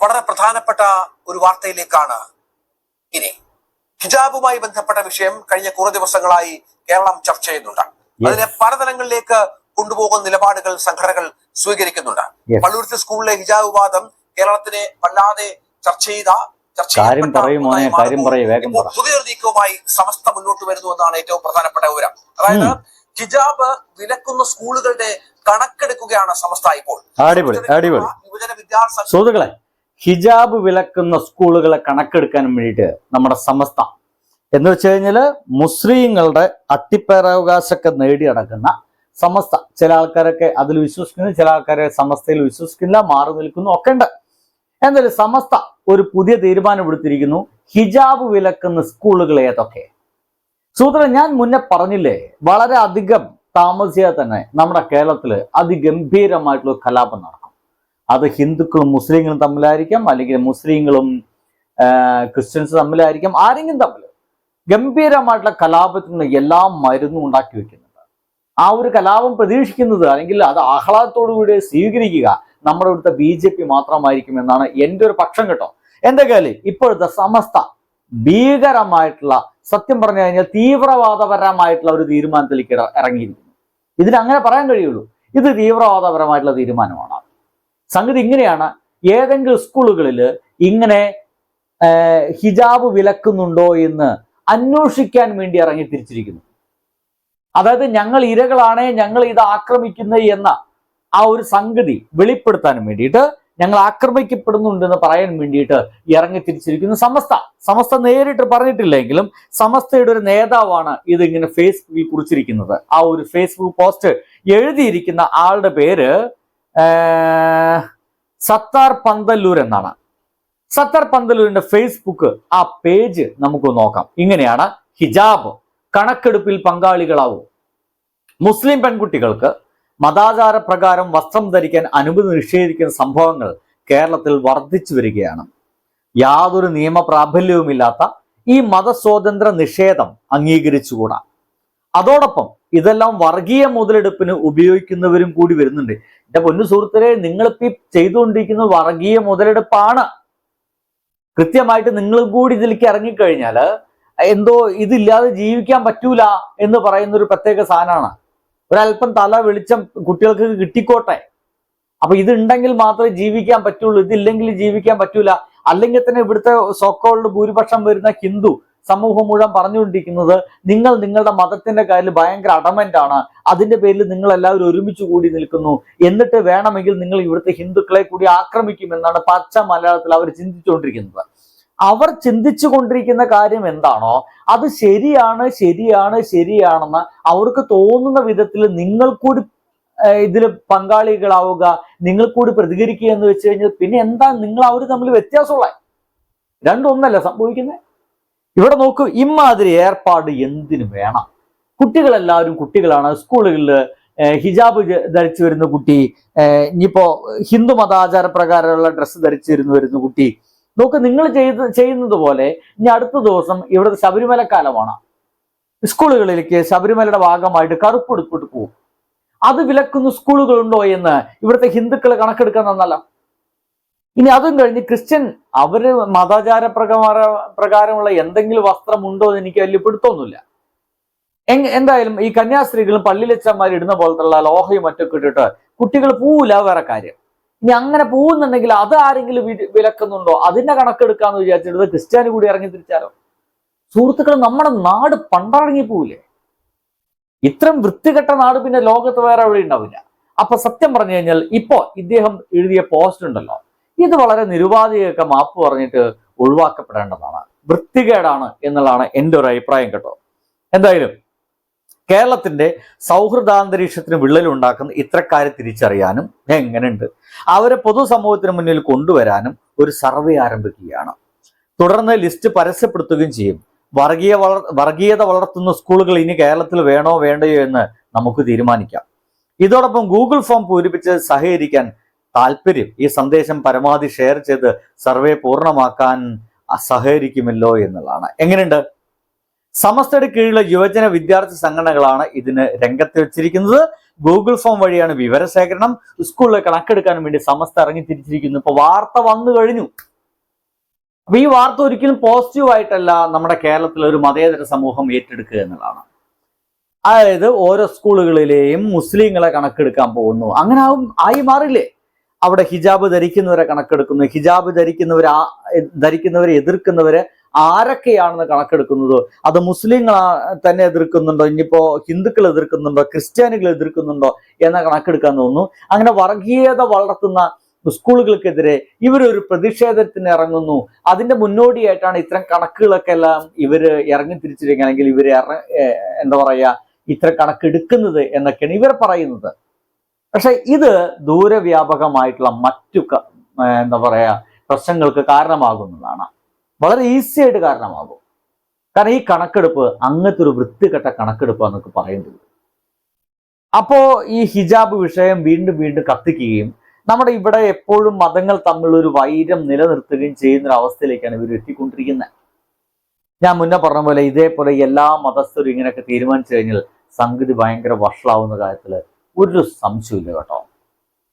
വളരെ പ്രധാനപ്പെട്ട ഒരു വാർത്തയിലേക്കാണ് ഇനി. ഹിജാബുമായി ബന്ധപ്പെട്ട വിഷയം കഴിഞ്ഞ കുറേ ദിവസങ്ങളായി കേരളം ചർച്ച ചെയ്യുന്നുണ്ട്. അതിനെ പലതലങ്ങളിലേക്ക് കൊണ്ടുപോകുന്ന നിലപാടുകൾ സംഘടനകൾ സ്വീകരിക്കുന്നുണ്ട്. പള്ളുരുത്തി സ്കൂളിലെ ഹിജാബ് വിവാദം കേരളത്തിനെ വല്ലാതെ ചർച്ച ചെയ്ത പുതിയൊരു നീക്കവുമായി സമസ്ത മുന്നോട്ട് വരുന്നു എന്നാണ് ഏറ്റവും പ്രധാനപ്പെട്ട വിവരം. അതായത് ഹിജാബ് വിലക്കുന്ന സ്കൂളുകളുടെ കണക്കെടുക്കുകയാണ് സമസ്ത ഇപ്പോൾ. യുവജന വിദ്യാർത്ഥികളെ ഹിജാബ് വിലക്കുന്ന സ്കൂളുകളെ കണക്കെടുക്കാൻ വേണ്ടിയിട്ട് നമ്മുടെ സമസ്ത എന്ന് വെച്ച് കഴിഞ്ഞാൽ മുസ്ലിങ്ങളുടെ അട്ടിപ്പേറാവകാശമൊക്കെ നേടിയടക്കുന്ന സമസ്ത. ചില ആൾക്കാരൊക്കെ അതിൽ വിശ്വസിക്കുന്നു, ചില ആൾക്കാരെ സമസ്തയിൽ വിശ്വസിക്കില്ല, മാറി നിൽക്കുന്നു ഒക്കെ ഉണ്ട്. എന്നാലും സമസ്ത ഒരു പുതിയ തീരുമാനം എടുത്തിരിക്കുന്നു. ഹിജാബ് വിലക്കുന്ന സ്കൂളുകൾ ഏതൊക്കെ? സുഹൃത്തുക്കളെ, ഞാൻ മുന്നേ പറഞ്ഞില്ലേ, വളരെ അധികം താമസിയാതെ തന്നെ നമ്മുടെ കേരളത്തിൽ അതിഗംഭീരമായിട്ടുള്ള കലാപം നടക്കും. അത് ഹിന്ദുക്കളും മുസ്ലിങ്ങളും തമ്മിലായിരിക്കാം, അല്ലെങ്കിൽ മുസ്ലിങ്ങളും ക്രിസ്ത്യൻസ് തമ്മിലായിരിക്കാം, ആരെങ്കിലും തമ്മിൽ ഗംഭീരമായിട്ടുള്ള കലാപത്തിന് എല്ലാ മരുന്നും ഉണ്ടാക്കി വെക്കുന്നുണ്ട്. ആ ഒരു കലാപം പ്രതീക്ഷിക്കുന്നത്, അല്ലെങ്കിൽ അത് ആഹ്ലാദത്തോടുകൂടി സ്വീകരിക്കുക നമ്മുടെ ഇവിടുത്തെ BJP മാത്രമായിരിക്കും എന്നാണ് എൻ്റെ ഒരു പക്ഷം കേട്ടോ. എന്തൊക്കെയാലും ഇപ്പോഴത്തെ സമസ്ത ഭീകരമായിട്ടുള്ള, സത്യം പറഞ്ഞു കഴിഞ്ഞാൽ തീവ്രവാദപരമായിട്ടുള്ള ഒരു തീരുമാനത്തിലേക്ക് ഇറങ്ങിയിരിക്കുന്നു. ഇതിനങ്ങനെ പറയാൻ കഴിയുള്ളൂ. ഇത് തീവ്രവാദപരമായിട്ടുള്ള തീരുമാനമാണ്. സംഗതി ഇങ്ങനെയാണ്, ഏതെങ്കിലും സ്കൂളുകളിൽ ഇങ്ങനെ ഹിജാബ് വിലക്കുന്നുണ്ടോ എന്ന് അന്വേഷിക്കാൻ വേണ്ടി ഇറങ്ങി തിരിച്ചിരിക്കുന്നു. അതായത് ഞങ്ങൾ ഇരകളാണ്, ഞങ്ങൾ ഇത് ആക്രമിക്കുന്നത് എന്ന ആ ഒരു സംഗതി വെളിപ്പെടുത്താൻ വേണ്ടിയിട്ട്, ഞങ്ങൾ ആക്രമിക്കപ്പെടുന്നുണ്ടെന്ന് പറയാൻ വേണ്ടിയിട്ട് ഇറങ്ങി തിരിച്ചിരിക്കുന്നു സമസ്ത നേരിട്ട് പറഞ്ഞിട്ടില്ലെങ്കിലും സമസ്തയുടെ ഒരു നേതാവാണ് ഇതിങ്ങനെ ഫേസ്ബുക്കിൽ കുറിച്ചിരിക്കുന്നത്. ആ ഒരു ഫേസ്ബുക്ക് പോസ്റ്റ് എഴുതിയിരിക്കുന്ന ആളുടെ പേര് സത്താർ പന്തല്ലൂർ എന്നാണ്. സത്താർ പന്തല്ലൂരിന്റെ ഫേസ്ബുക്ക് ആ പേജ് നമുക്ക് നോക്കാം. ഇങ്ങനെയാണ്: ഹിജാബ് കണക്കെടുപ്പിൽ പങ്കാളികളാവും. മുസ്ലിം പെൺകുട്ടികൾക്ക് മതാചാര പ്രകാരം വസ്ത്രം ധരിക്കാൻ അനുമതി നിഷേധിക്കുന്ന സംഭവങ്ങൾ കേരളത്തിൽ വർദ്ധിച്ചു വരികയാണ്. യാതൊരു നിയമപ്രാബല്യവുമില്ലാത്ത ഈ മതസ്വാതന്ത്ര്യ നിഷേധം അംഗീകരിച്ചുകൂടാ. അതോടൊപ്പം ഇതെല്ലാം വർഗീയ മുതലെടുപ്പിന് ഉപയോഗിക്കുന്നവരും കൂടി വരുന്നുണ്ട്. എന്റെ പൊന്നു സുഹൃത്തുക്കളെ, നിങ്ങളിപ്പോ ചെയ്തുകൊണ്ടിരിക്കുന്നത് വർഗീയ മുതലെടുപ്പാണ്. കൃത്യമായിട്ട് നിങ്ങൾ കൂടി ഇതിലേക്ക് ഇറങ്ങിക്കഴിഞ്ഞാൽ എന്തോ ഇതില്ലാതെ ജീവിക്കാൻ പറ്റൂല എന്ന് പറയുന്ന ഒരു പ്രത്യേക സാധനമാണ്. ഒരല്പം തല വെളിച്ചം കുട്ടികൾക്ക് കിട്ടിക്കോട്ടെ, അപ്പൊ ഇതുണ്ടെങ്കിൽ മാത്രമേ ജീവിക്കാൻ പറ്റുള്ളൂ, ഇതില്ലെങ്കിൽ ജീവിക്കാൻ പറ്റൂല. അല്ലെങ്കിൽ തന്നെ ഇവിടുത്തെ സോക്കോൾഡ് ഭൂരിപക്ഷം വരുന്ന ഹിന്ദു സമൂഹം മുഴുവൻ പറഞ്ഞുകൊണ്ടിരിക്കുന്നത് നിങ്ങൾ നിങ്ങളുടെ മതത്തിന്റെ കാര്യത്തിൽ ഭയങ്കര അഡമന്റ് ആണ്, അതിന്റെ പേരിൽ നിങ്ങൾ എല്ലാവരും ഒരുമിച്ച് കൂടി നിൽക്കുന്നു, എന്നിട്ട് വേണമെങ്കിൽ നിങ്ങൾ ഇവിടുത്തെ ഹിന്ദുക്കളെ കൂടി ആക്രമിക്കുമെന്നാണ് പച്ച മലയാളത്തിൽ അവർ ചിന്തിച്ചുകൊണ്ടിരിക്കുന്നത്. അവർ ചിന്തിച്ചു കൊണ്ടിരിക്കുന്ന കാര്യം എന്താണോ അത് ശരിയാണെന്ന് അവർക്ക് തോന്നുന്ന വിധത്തിൽ നിങ്ങൾ കൂടി ഇതിൽ പങ്കാളികളാവുക, നിങ്ങൾ കൂടി പ്രതികരിക്കുക എന്ന് വെച്ച് കഴിഞ്ഞാൽ പിന്നെ എന്താ നിങ്ങൾ അവർ തമ്മിൽ വ്യത്യാസമുള്ള? രണ്ടൊന്നല്ല സംഭവിക്കുന്നത്. ഇവിടെ നോക്കൂ, ഇമാതിരി ഏർപ്പാട് എന്തിനു വേണം? കുട്ടികളെല്ലാവരും കുട്ടികളാണ്. സ്കൂളുകളിൽ ഹിജാബ് ധരിച്ചു വരുന്ന കുട്ടി, ഇനിയിപ്പോ ഹിന്ദു മതാചാര പ്രകാരമുള്ള ഡ്രസ്സ് ധരിച്ചു വരുന്ന കുട്ടി നോക്ക്, നിങ്ങൾ ചെയ്യുന്നത് പോലെ ഇനി അടുത്ത ദിവസം ഇവിടുത്തെ ശബരിമലക്കാലമാണ്. സ്കൂളുകളിലേക്ക് ശബരിമലയുടെ ഭാഗമായിട്ട് കറുപ്പെടുത്തിട്ട് പോകും. അത് വിലക്കുന്ന സ്കൂളുകളുണ്ടോ എന്ന് ഇവിടുത്തെ ഹിന്ദുക്കൾ കണക്കെടുക്കാൻ തന്നല്ല. ഇനി അതും കഴിഞ്ഞ് ക്രിസ്ത്യൻ അവര് മതാചാര പ്രകാരമുള്ള എന്തെങ്കിലും വസ്ത്രമുണ്ടോ എന്ന് എനിക്ക് വലിയ പിടുത്തൊന്നുമില്ല. എന്തായാലും ഈ കന്യാസ്ത്രീകളും പള്ളിയിലച്ചന്മാർ ഇടുന്ന പോലത്തുള്ള ലോഹയും മറ്റൊക്കെ ഇട്ടിട്ട് കുട്ടികൾ പോവില്ല, വേറെ കാര്യം. ഇനി അങ്ങനെ പോകുന്നുണ്ടെങ്കിൽ അത് ആരെങ്കിലും വിലക്കുന്നുണ്ടോ അതിന്റെ കണക്കെടുക്കാന്ന് വിചാരിച്ചിട്ട് ക്രിസ്ത്യാനി കൂടി ഇറങ്ങി തിരിച്ചാലോ? സുഹൃത്തുക്കൾ, നമ്മുടെ നാട് പണ്ടറങ്ങി പോവില്ലേ? ഇത്രയും വൃത്തികെട്ട നാട് പിന്നെ ലോകത്ത് വേറെ എവിടെ ഉണ്ടാവില്ല. അപ്പൊ സത്യം പറഞ്ഞു കഴിഞ്ഞാൽ ഇപ്പോ ഇദ്ദേഹം എഴുതിയ പോസ്റ്റ് ഉണ്ടല്ലോ, ഇത് വളരെ നിരുപാധികമൊക്കെ മാപ്പ് പറഞ്ഞിട്ട് ഒഴിവാക്കപ്പെടേണ്ടതാണ്, വൃത്തികേടാണ് എന്നുള്ളതാണ് എൻ്റെ ഒരു അഭിപ്രായം കേട്ടോ. എന്തായാലും കേരളത്തിന്റെ സൗഹൃദാന്തരീക്ഷത്തിന് വിള്ളലുണ്ടാക്കുന്ന ഇത്തരക്കാരെ തിരിച്ചറിയാനും എങ്ങനെയുണ്ട് അവരെ പൊതുസമൂഹത്തിന് മുന്നിൽ കൊണ്ടുവരാനും ഒരു സർവേ ആരംഭിക്കുകയാണ്. തുടർന്ന് ലിസ്റ്റ് പരസ്യപ്പെടുത്തുകയും ചെയ്യും. വർഗീയത വളർത്തുന്ന സ്കൂളുകൾ ഇനി കേരളത്തിൽ വേണോ വേണ്ടയോ എന്ന് നമുക്ക് തീരുമാനിക്കാം. ഇതോടൊപ്പം ഗൂഗിൾ ഫോം പൂരിപ്പിച്ച് സഹകരിക്കാൻ താല്പര്യം, ഈ സന്ദേശം പരമാവധി ഷെയർ ചെയ്ത് സർവേ പൂർണ്ണമാക്കാൻ സഹകരിക്കുമല്ലോ എന്നുള്ളതാണ്. എങ്ങനെയുണ്ട്? സമസ്തയുടെ കീഴിലുള്ള യുവജന വിദ്യാർത്ഥി സംഘടനകളാണ് ഇതിന് രംഗത്ത് വെച്ചിരിക്കുന്നത്. ഗൂഗിൾ ഫോം വഴിയാണ് വിവരശേഖരണം. സ്കൂളിലെ കണക്കെടുക്കാൻ വേണ്ടി സമസ്ത ഇറങ്ങി തിരിച്ചിരിക്കുന്നു. ഇപ്പൊ വാർത്ത വന്നു കഴിഞ്ഞു. അപ്പൊ ഈ വാർത്ത ഒരിക്കലും പോസിറ്റീവ് ആയിട്ടല്ല നമ്മുടെ കേരളത്തിലെ ഒരു മതേതര സമൂഹം ഏറ്റെടുക്കുക എന്നുള്ളതാണ്. അതായത് ഓരോ സ്കൂളുകളിലെയും മുസ്ലിങ്ങളെ കണക്കെടുക്കാൻ പോകുന്നു. അങ്ങനെ ആയി മാറില്ലേ? അവിടെ ഹിജാബ് ധരിക്കുന്നവരെ കണക്കെടുക്കുന്നു. ഹിജാബ് ധരിക്കുന്നവരെ എതിർക്കുന്നവരെ ആരൊക്കെയാണെന്ന് കണക്കെടുക്കുന്നത്. അത് മുസ്ലിങ്ങൾ തന്നെ എതിർക്കുന്നുണ്ടോ, ഇനിയിപ്പോ ഹിന്ദുക്കൾ എതിർക്കുന്നുണ്ടോ, ക്രിസ്ത്യാനികൾ എതിർക്കുന്നുണ്ടോ എന്ന കണക്കെടുക്കാൻ തോന്നുന്നു. അങ്ങനെ വർഗീയത വളർത്തുന്ന സ്കൂളുകൾക്കെതിരെ ഇവരൊരു പ്രതിഷേധത്തിന് ഇറങ്ങുന്നു. അതിന്റെ മുന്നോടിയായിട്ടാണ് ഇത്തരം കണക്കുകളൊക്കെ എല്ലാം ഇവര് ഇറങ്ങി തിരിച്ചിരിക്കുക, അല്ലെങ്കിൽ ഇവര് എന്താ പറയാ ഇത്തരം കണക്കെടുക്കുന്നത് എന്നൊക്കെയാണ് ഇവർ പറയുന്നത്. പക്ഷെ ഇത് ദൂരവ്യാപകമായിട്ടുള്ള മറ്റു എന്താ പറയാ പ്രശ്നങ്ങൾക്ക് കാരണമാകുന്നതാണ്. വളരെ ഈസി ആയിട്ട് കാരണമാകും. കാരണം ഈ കണക്കെടുപ്പ് അങ്ങനത്തെ ഒരു വൃത്തികെട്ട കണക്കെടുപ്പ് എന്നൊക്കെ പറയേണ്ടത്. അപ്പോ ഈ ഹിജാബ് വിഷയം വീണ്ടും വീണ്ടും കത്തിക്കുകയും നമ്മുടെ ഇവിടെ എപ്പോഴും മതങ്ങൾ തമ്മിലൊരു വൈരം നിലനിർത്തുകയും ചെയ്യുന്ന ഒരു അവസ്ഥയിലേക്കാണ് ഇവർ എത്തിക്കൊണ്ടിരിക്കുന്നത്. ഞാൻ മുന്നേ പറഞ്ഞ പോലെ ഇതേപോലെ എല്ലാ മതസ്ഥരും ഇങ്ങനെയൊക്കെ തീരുമാനിച്ചു കഴിഞ്ഞാൽ സംഗതി ഭയങ്കര വഷളാവുന്ന കാര്യത്തിൽ ഒരു സംശയമില്ല കേട്ടോ.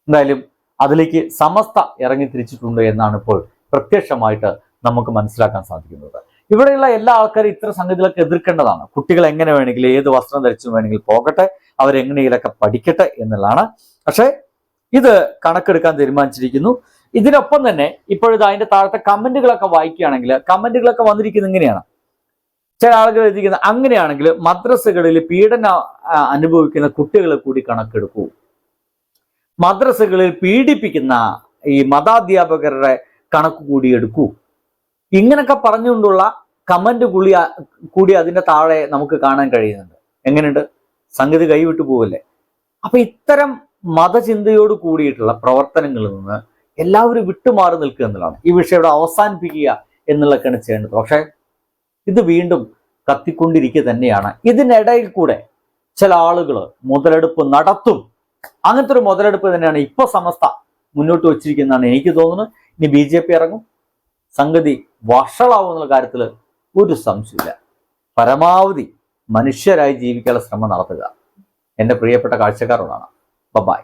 എന്തായാലും അതിലേക്ക് സമസ്ത ഇറങ്ങി തിരിച്ചിട്ടുണ്ട് എന്നാണ് ഇപ്പോൾ പ്രത്യക്ഷമായിട്ട് നമുക്ക് മനസ്സിലാക്കാൻ സാധിക്കുന്നത്. ഇവിടെയുള്ള എല്ലാ ആൾക്കാരും ഇത്തരം സംഗതികളൊക്കെ എതിർക്കേണ്ടതാണ്. കുട്ടികൾ എങ്ങനെ വേണമെങ്കിലും ഏത് വസ്ത്രം ധരിച്ചു വേണമെങ്കിൽ പോകട്ടെ, അവരെങ്ങനെയൊക്കെ പഠിക്കട്ടെ എന്നുള്ളതാണ്. പക്ഷെ ഇത് കണക്കെടുക്കാൻ തീരുമാനിച്ചിരിക്കുന്നു. ഇതിനൊപ്പം തന്നെ ഇപ്പോഴത്തെ അതിന്റെ താഴത്തെ കമന്റുകളൊക്കെ വായിക്കുകയാണെങ്കിൽ കമന്റുകളൊക്കെ വന്നിരിക്കുന്നത് ഇങ്ങനെയാണ്. ചില ആളുകൾ എഴുതിക്കുന്നത് അങ്ങനെയാണെങ്കിൽ മദ്രസകളിൽ പീഡനം അനുഭവിക്കുന്ന കുട്ടികളെ കൂടി കണക്കെടുക്കൂ, മദ്രസകളിൽ പീഡിപ്പിക്കുന്ന ഈ മതാധ്യാപകരുടെ കണക്ക് കൂടി എടുക്കൂ, ഇങ്ങനൊക്കെ പറഞ്ഞുകൊണ്ടുള്ള കമന്റ് കൂടി അതിന്റെ താഴെ നമുക്ക് കാണാൻ കഴിയുന്നുണ്ട്. എങ്ങനെയുണ്ട്? സംഗതി കൈവിട്ടു പോവല്ലേ? അപ്പൊ ഇത്തരം മതചിന്തയോട് കൂടിയിട്ടുള്ള പ്രവർത്തനങ്ങളിൽ നിന്ന് എല്ലാവരും വിട്ടുമാറി നിൽക്കുക എന്നുള്ളതാണ്. ഈ വിഷയം ഇവിടെ അവസാനിപ്പിക്കുക എന്നുള്ളതൊക്കെയാണ് ചെയ്യേണ്ടത്. പക്ഷെ ഇത് വീണ്ടും കത്തിക്കൊണ്ടിരിക്കുക തന്നെയാണ്. ഇതിനിടയിൽ കൂടെ ചില ആളുകൾ മുതലെടുപ്പ് നടത്തും. അങ്ങനത്തെ ഒരു മുതലെടുപ്പ് തന്നെയാണ് ഇപ്പൊ സമസ്ത മുന്നോട്ട് വച്ചിരിക്കുന്നതാണ് എനിക്ക് തോന്നുന്നത്. ഇനി BJP ഇറങ്ങും, സംഗതി വഷളാവുന്ന കാര്യത്തിൽ ഒരു സംശയമില്ല. പരമാവധി മനുഷ്യരായി ജീവിക്കാനുള്ള ശ്രമം നടത്തുക. എൻ്റെ പ്രിയപ്പെട്ട കാഴ്ചക്കാരോടാണ്. ബൈ.